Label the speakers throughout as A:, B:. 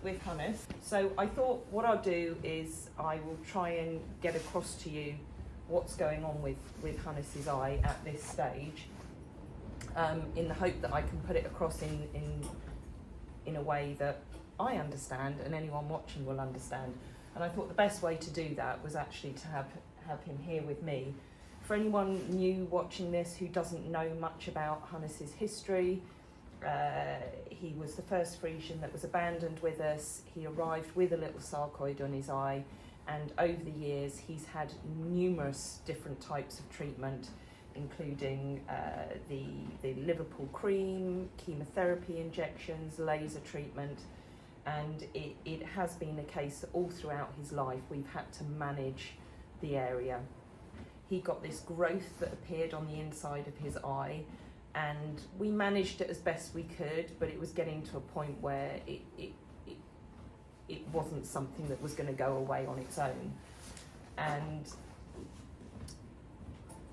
A: with Hannes. So I thought what I'll do is I will try and get across to you what's going on with Hannes's eye at this stage, in the hope that I can put it across in a way that I understand and anyone watching will understand. And I thought the best way to do that was actually to have him here with me. For anyone new watching this who doesn't know much about Hannes's history, he was the first Friesian that was abandoned with us. He arrived with a little sarcoid on his eye, and over the years he's had numerous different types of treatment, including the Liverpool cream, chemotherapy injections, laser treatment, and it has been a case that all throughout his life we've had to manage the area. He got this growth that appeared on the inside of his eye, and we managed it as best we could, but it was getting to a point where it wasn't something that was going to go away on its own. And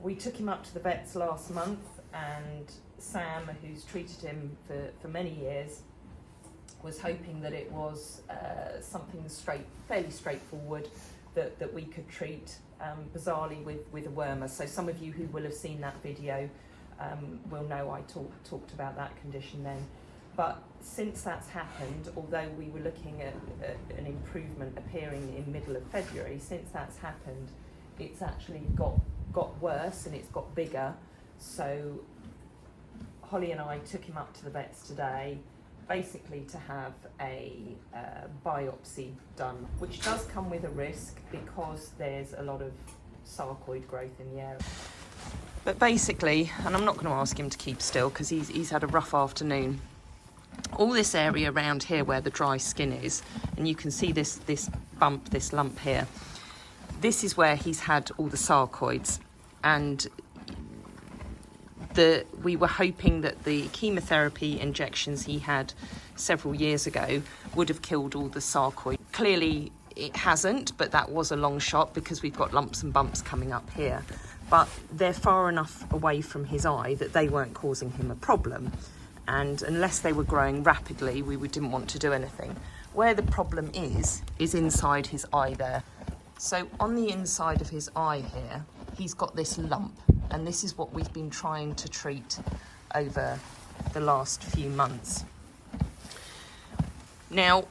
A: we took him up to the vets last month, and Sam, who's treated him for many years, was hoping that it was something fairly straightforward that we could treat, bizarrely with a wormer. So some of you who will have seen that video will know I talked about that condition then. But since that's happened, although we were looking at an improvement appearing in middle of February, since that's happened, it's actually got worse and it's got bigger. So Holly and I took him up to the vets today, basically to have a biopsy done, which does come with a risk because there's a lot of sarcoid growth in the area. But basically, and I'm not going to ask him to keep still because he's had a rough afternoon, all this area around here where the dry skin is, and you can see this bump, this lump here, this is where he's had all the sarcoids, and we were hoping that the chemotherapy injections he had several years ago would have killed all the sarcoid. Clearly it hasn't, but that was a long shot because we've got lumps and bumps coming up here. But they're far enough away from his eye that they weren't causing him a problem. And unless they were growing rapidly, we didn't want to do anything. Where the problem is inside his eye there. So on the inside of his eye here, he's got this lump, and this is what we've been trying to treat over the last few months. Now,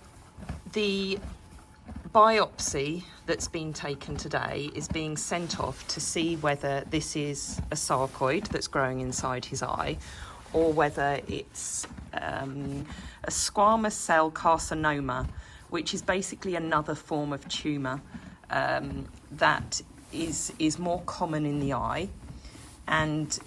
A: the biopsy that's been taken today is being sent off to see whether this is a sarcoid that's growing inside his eye, or whether it's a squamous cell carcinoma, which is basically another form of tumour that is more common in the eye, and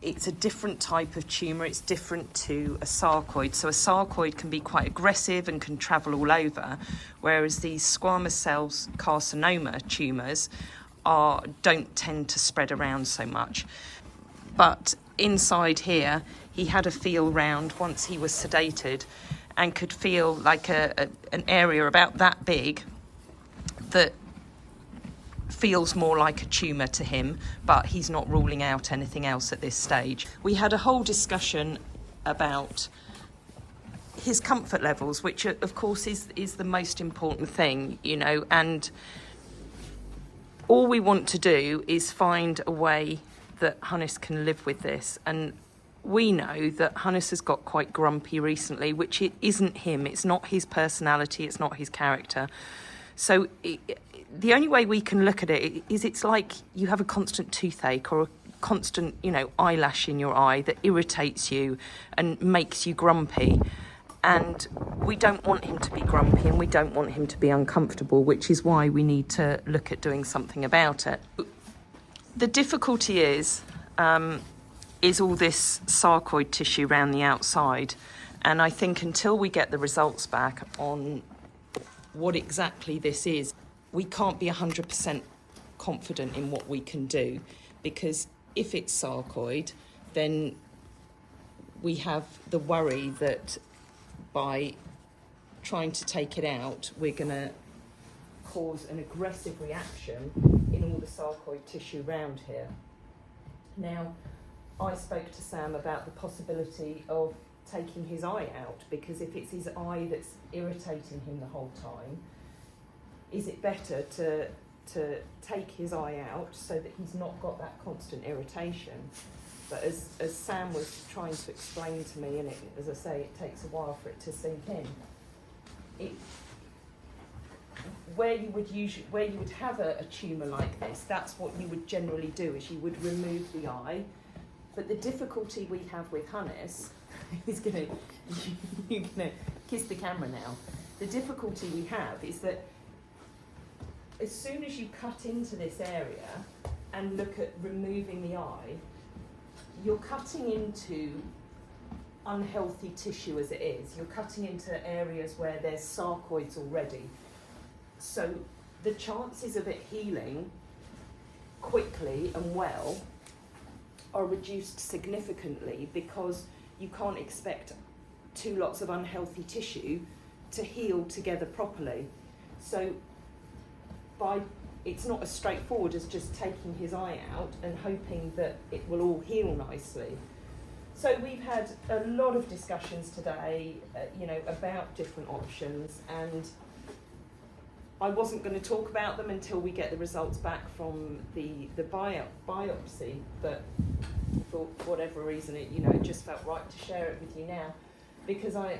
A: it's a different type of tumour. It's different to a sarcoid. So a sarcoid can be quite aggressive and can travel all over, whereas these squamous cell carcinoma tumours don't tend to spread around so much. But inside here, he had a feel round once he was sedated and could feel like an area about that big that feels more like a tumour to him, but he's not ruling out anything else at this stage. We had a whole discussion about his comfort levels, which of course is the most important thing, you know, and all we want to do is find a way that Hannes can live with this. And we know that Hannes has got quite grumpy recently, which it isn't him, it's not his personality, it's not his character. So the only way we can look at it is it's like you have a constant toothache or a constant, you know, eyelash in your eye that irritates you and makes you grumpy. And we don't want him to be grumpy and we don't want him to be uncomfortable, which is why we need to look at doing something about it. The difficulty is all this sarcoid tissue around the outside. And I think until we get the results back on what exactly this is, we can't be 100% confident in what we can do, because if it's sarcoid, then we have the worry that by trying to take it out, we're going to cause an aggressive reaction in all the sarcoid tissue around here. Now, I spoke to Sam about the possibility of taking his eye out, because if it's his eye that's irritating him the whole time, is it better to take his eye out so that he's not got that constant irritation? But as Sam was trying to explain to me, and it, as I say, it takes a while for it to sink in, where you would have a tumour like this, that's what you would generally do, is you would remove the eye. But the difficulty we have with Hannes, you're gonna kiss the camera now. The difficulty we have is that as soon as you cut into this area and look at removing the eye, you're cutting into unhealthy tissue as it is. You're cutting into areas where there's sarcoids already. So the chances of it healing quickly and well are reduced significantly, because you can't expect two lots of unhealthy tissue to heal together properly. So it's not as straightforward as just taking his eye out and hoping that it will all heal nicely. So we've had a lot of discussions today, about different options, and I wasn't going to talk about them until we get the results back from the biopsy, but for whatever reason, it just felt right to share it with you now, because I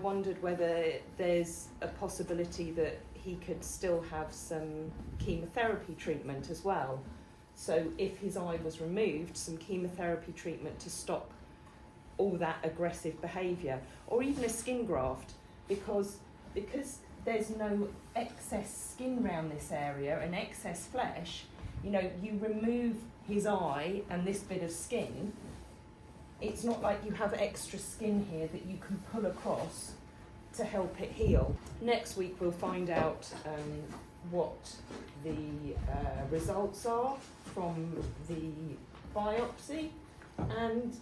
A: wondered whether there's a possibility that he could still have some chemotherapy treatment as well. So if his eye was removed, some chemotherapy treatment to stop all that aggressive behaviour, or even a skin graft, because there's no excess skin around this area and excess flesh. You remove his eye and this bit of skin, it's not like you have extra skin here that you can pull across to help it heal. Next week we'll find out what the results are from the biopsy, and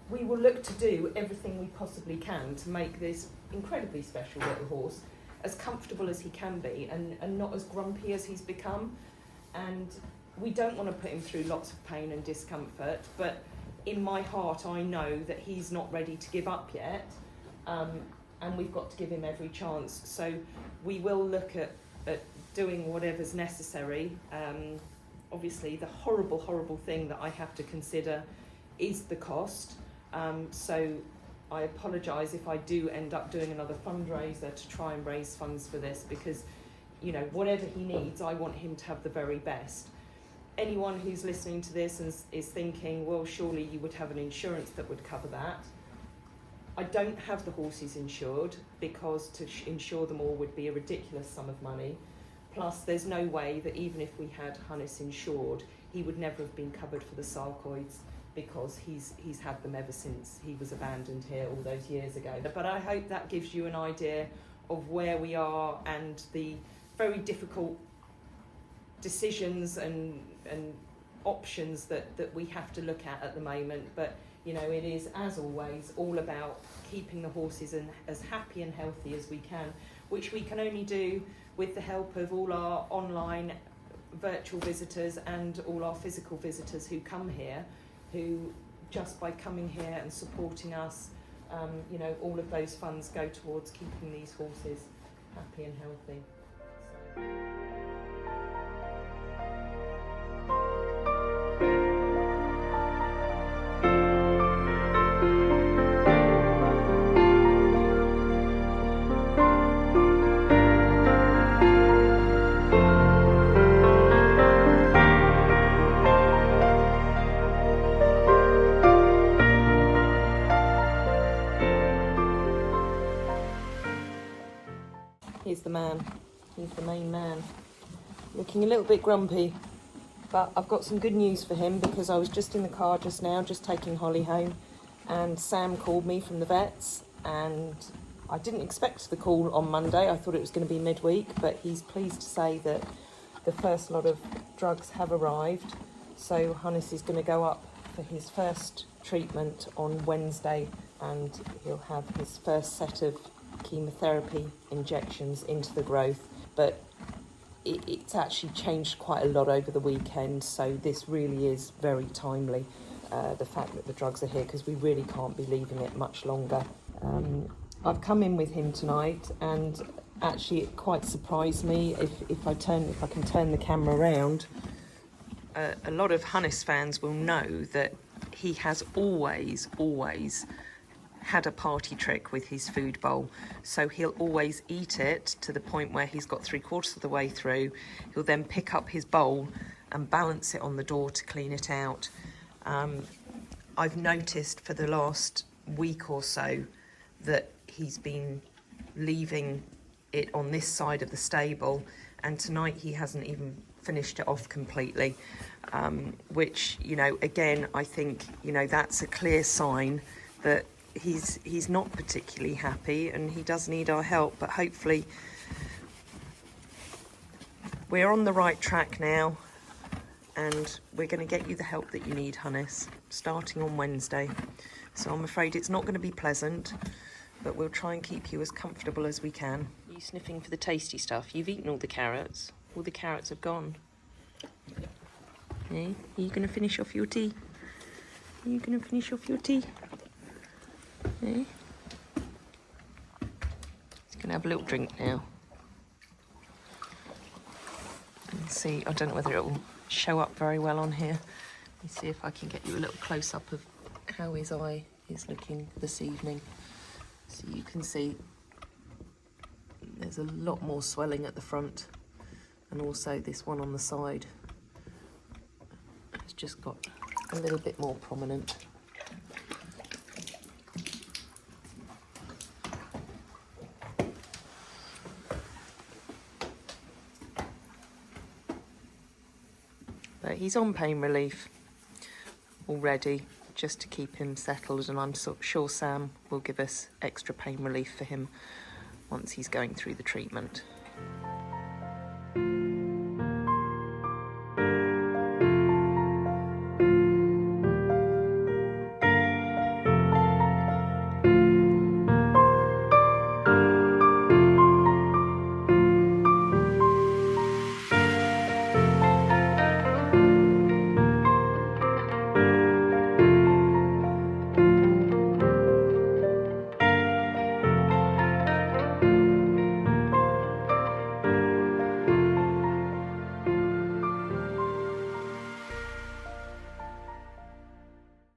A: we will look to do everything we possibly can to make this incredibly special little horse as comfortable as he can be, and not as grumpy as he's become. And we don't want to put him through lots of pain and discomfort, but in my heart I know that he's not ready to give up yet, and we've got to give him every chance. So we will look at doing whatever's necessary. Obviously the horrible thing that I have to consider is the cost. So I apologise if I do end up doing another fundraiser to try and raise funds for this, because whatever he needs, I want him to have the very best. Anyone who's listening to this and is thinking, well, surely you would have an insurance that would cover that. I don't have the horses insured, because to insure them all would be a ridiculous sum of money. Plus, there's no way that even if we had Hannes insured, he would never have been covered for the sarcoids, because he's had them ever since he was abandoned here all those years ago. But I hope that gives you an idea of where we are and the very difficult decisions and options that we have to look at the moment. But it is, as always, all about keeping the horses as happy and healthy as we can, which we can only do with the help of all our online virtual visitors and all our physical visitors who come here, who just by coming here and supporting us, all of those funds go towards keeping these horses happy and healthy. Here's the man, he's the main man, looking a little bit grumpy, but I've got some good news for him, because I was just in the car just now, just taking Holly home, and Sam called me from the vets, and I didn't expect the call on Monday. I thought it was going to be midweek, but he's pleased to say that the first lot of drugs have arrived, so Hannes is going to go up for his first treatment on Wednesday, and he'll have his first set of chemotherapy injections into the growth. But it's actually changed quite a lot over the weekend, so this really is very timely. the fact that the drugs are here, because we really can't be leaving it much longer. I've come in with him tonight, and actually it quite surprised me. If I can turn the camera around, a lot of Hannes fans will know that he has always had a party trick with his food bowl. So he'll always eat it to the point where he's got 3/4 of the way through. He'll then pick up his bowl and balance it on the door to clean it out. I've noticed for the last week or so that he's been leaving it on this side of the stable, and tonight he hasn't even finished it off completely, which, you know, again, I think, you know, that's a clear sign that he's not particularly happy and he does need our help. But hopefully we're on the right track now, and we're going to get you the help that you need, Hannes, starting on Wednesday. So I'm afraid it's not going to be pleasant, but we'll try and keep you as comfortable as we can. Are you sniffing for the tasty stuff? You've eaten all the carrots. All the carrots have gone. Hey, are you going to finish off your tea? Are you going to finish off your tea? Hey? He's going to have a little drink now. And see, I don't know whether it will show up very well on here. Let me see if I can get you a little close-up of how his eye is looking this evening. So you can see there's a lot more swelling at the front, and also this one on the side has just got a little bit more prominent. But he's on pain relief already, just to keep him settled, and I'm sure Sam will give us extra pain relief for him once he's going through the treatment.